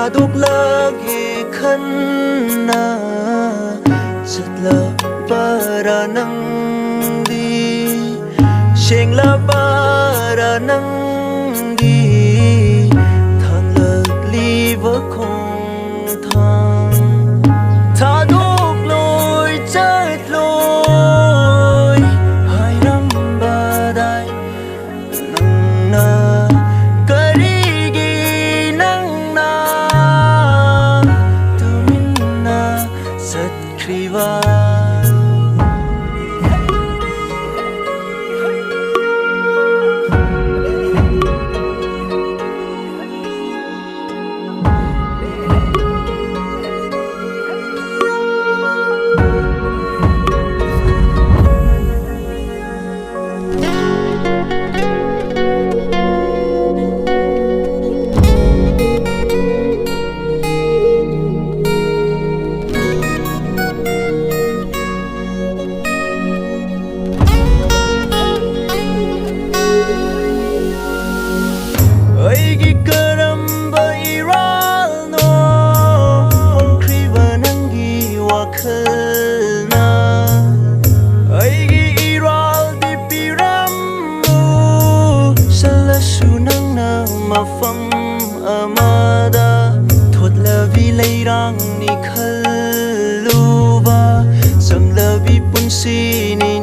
Thaduk lagi khanna Chatla para nang di Shengla para nang di Thang lag li va khong thang Thaduk loi chat loi Hai ram ba dai nang na Mafam amada thot lavi leirang ni khaluba sam lavi punsi ni